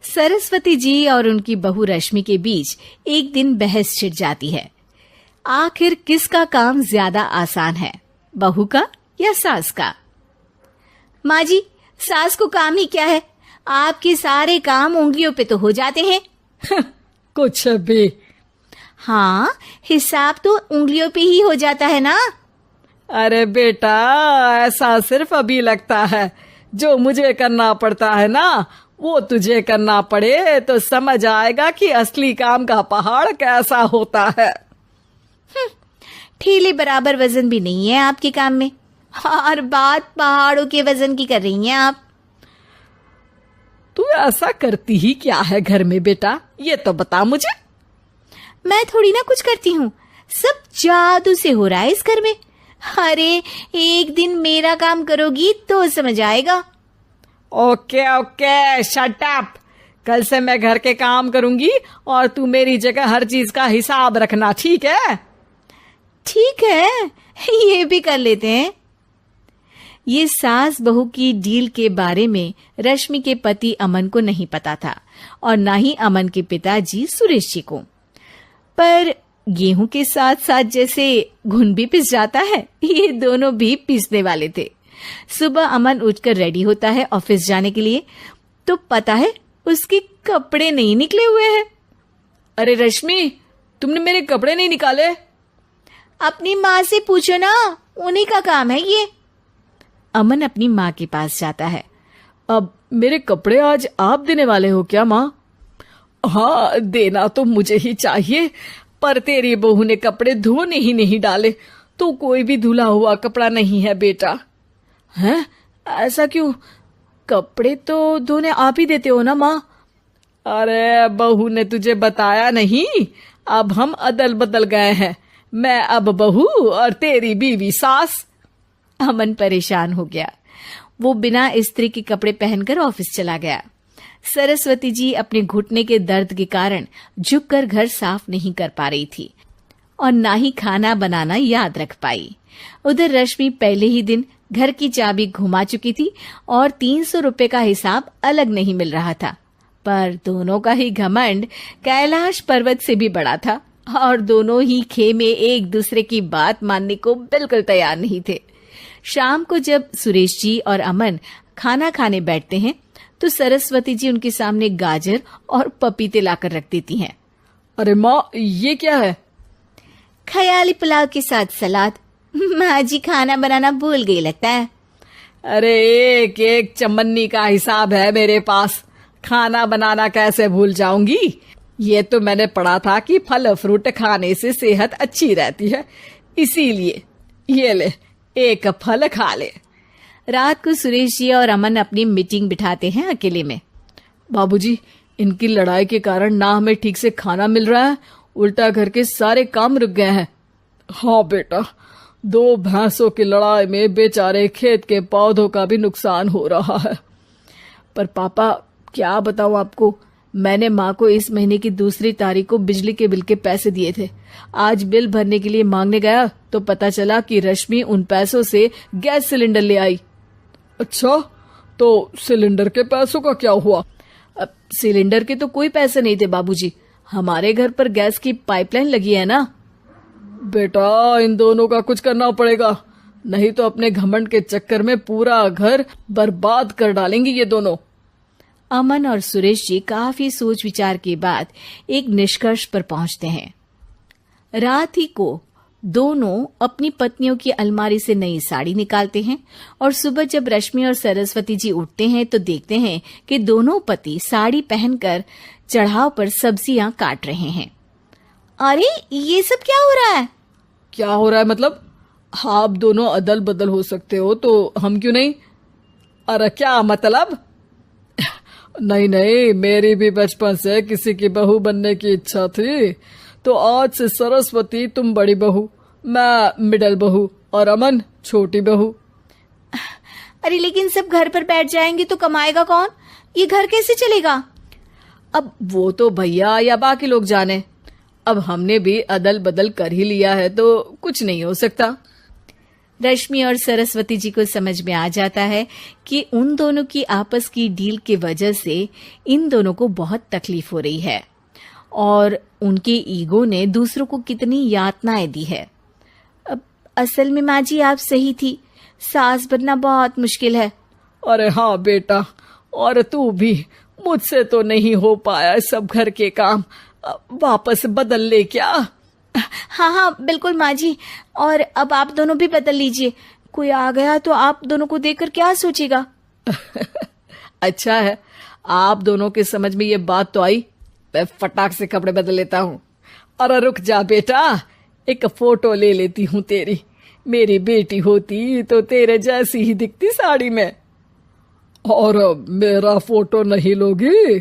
सरस्वती जी और उनकी बहू रश्मि के बीच एक दिन बहस छिड़ जाती है। आखिर किसका काम ज्यादा आसान है, बहू का या सास का? माँ जी, सास को काम ही क्या है, आपके सारे काम उंगलियों पे तो हो जाते हैं। कुछ भी। हाँ, हिसाब तो उंगलियों पे ही हो जाता है ना। अरे बेटा, ऐसा सिर्फ अभी लगता है। जो मुझे करना पड़ता है ना, वो तुझे करना पड़े तो समझ आएगा कि असली काम का पहाड़ कैसा होता है। ठेले बराबर वजन भी नहीं है आपके काम में, और बात पहाड़ों के वजन की कर रही हैं आप। तू ऐसा करती ही क्या है घर में बेटा, ये तो बता मुझे। मैं थोड़ी ना कुछ करती हूँ, सब जादू से हो रहा है इस घर में। अरे एक दिन मेरा काम करोगी तो समझ आएगा। Okay okay, shut up. कल से मैं घर के काम करूंगी और तू मेरी जगह हर चीज का हिसाब रखना, ठीक है? ठीक है, ये भी कर लेते हैं। ये सास बहू की डील के बारे में रश्मि के पति अमन को नहीं पता था और ना ही अमन के पिताजी सुरेश जी को। पर गेहूं के साथ साथ जैसे घुन भी पिस जाता है, ये दोनों भी पिसने वाले थे। सुबह अमन उठकर रेडी होता है ऑफिस जाने के लिए, तो पता है उसके कपड़े नहीं निकले हुए हैं। अरे रश्मि, तुमने मेरे कपड़े नहीं निकाले? अपनी माँ से पूछो ना, उन्हीं का काम है ये। अमन अपनी माँ के पास जाता है। अब मेरे कपड़े आज आप देने वाले हो क्या माँ? हाँ, देना तो मुझे ही चाहिए, पर तेरी बहू ने कपड़े धोने ही नहीं डाले, तो कोई भी धुला हुआ कपड़ा नहीं है बेटा। हैं? ऐसा क्यों? कपड़े तो धोने आप ही देते हो ना माँ? अरे बहू ने तुझे बताया नहीं, अब हम अदल बदल गए हैं। मैं अब बहू और तेरी बीवी सास। अमन परेशान हो गया। वो बिना इस्त्री के कपड़े पहनकर ऑफिस चला गया। सरस्वती जी अपने घुटने के दर्द के कारण झुककर घर साफ नहीं कर पा रही थी और ना ही खाना बनाना याद रख पाई। उधर रश्मि पहले ही दिन घर की चाबी घुमा चुकी थी और 300 रुपए का हिसाब अलग नहीं मिल रहा था। पर दोनों का ही घमंड कैलाश पर्वत से भी बड़ा था और दोनों ही खेमे एक दूसरे की बात मानने को बिल्कुल तैयार नहीं थे। शाम को जब सुरेश जी और अमन खाना खाने बैठते हैं तो सरस्वती जी उनके सामने गाजर और पपीते लाकर रख देती हैं। अरे माँ, ये क्या है? ख्याली पुलाव के साथ सलाद। माँ जी खाना बनाना भूल गई लगता है। अरे एक एक चमन्नी का हिसाब है मेरे पास, खाना बनाना कैसे भूल जाऊंगी? ये तो मैंने पढ़ा था कि फल फ्रूट खाने से सेहत अच्छी रहती है, इसीलिए ये ले, एक फल खा ले। रात को सुरेश जी और अमन अपनी मीटिंग बिठाते हैं अकेले में। बाबूजी, इनकी लड़ाई के कारण ना हमें ठीक से खाना मिल रहा है, उल्टा घर के सारे काम रुक गए हैं। हाँ बेटा, 2 भैंसों की लड़ाई में बेचारे खेत के पौधों का भी नुकसान हो रहा है। पर पापा, क्या बताऊं आपको, मैंने माँ को इस महीने की 2 तारीख को बिजली के बिल के पैसे दिए थे। आज बिल भरने के लिए मांगने गया तो पता चला कि रश्मि उन पैसों से गैस सिलेंडर ले आई। अच्छा, तो सिलेंडर के पैसों का क्या हुआ? अब सिलेंडर के तो कोई पैसे नहीं थे बाबूजी, हमारे घर पर गैस की पाइपलाइन लगी है ना। बेटा, इन दोनों का कुछ करना पड़ेगा, नहीं तो अपने घमंड के चक्कर में पूरा घर बर्बाद कर डालेंगी ये दोनों। अमन और सुरेश जी काफी सोच विचार के बाद एक निष्कर्ष पर पहुंचते हैं। रात ही को दोनों अपनी पत्नियों की अलमारी से नई साड़ी निकालते हैं और सुबह जब रश्मि और सरस्वती जी उठते हैं तो देखते हैं कि दोनों पति साड़ी पहनकर चढ़ाव पर सब्जियां काट रहे हैं। अरे ये सब क्या हो रहा है? क्या हो रहा है मतलब? आप दोनों अदल बदल हो सकते हो तो हम क्यों नहीं? अरे क्या मतलब? नहीं नहीं, मेरी भी बचपन से किसी की बहू बनने की इच्छा थी, तो आज से सरस्वती तुम बड़ी बहू, मैं मिडल बहू और अमन छोटी बहू। अरे लेकिन सब घर पर बैठ जाएंगे तो कमाएगा कौन? ये घर कैसे चलेगा? अब वो तो भैया या बाकी लोग जाने, अब हमने भी अदल बदल कर ही लिया है तो कुछ नहीं हो सकता। रश्मि और सरस्वती जी को समझ में आ जाता है कि उन दोनों की आपस की डील के वजह से इन दोनों को बहुत तकलीफ हो रही है और उनके ईगो ने दूसरों को कितनी यातनाएं दी है। अब असल में माँ जी आप सही थी, सास बनना बहुत मुश्किल है। अरे हाँ बेटा, और तू भी, मुझसे तो नहीं हो पाया सब घर के काम, वापस बदल ले क्या? हाँ हाँ बिल्कुल माँ जी, और अब आप दोनों भी बदल लीजिए, कोई आ गया तो आप दोनों को देखकर क्या सोचेगा। अच्छा है, आप दोनों के समझ में ये बात तो आई, मैं फटाक से कपड़े बदल लेता हूँ। अरे रुक जा बेटा, एक फोटो ले लेती हूँ तेरी, मेरी बेटी होती तो तेरे जैसी ही दिखती साड़ी में। और मेरा फोटो नहीं लोगी?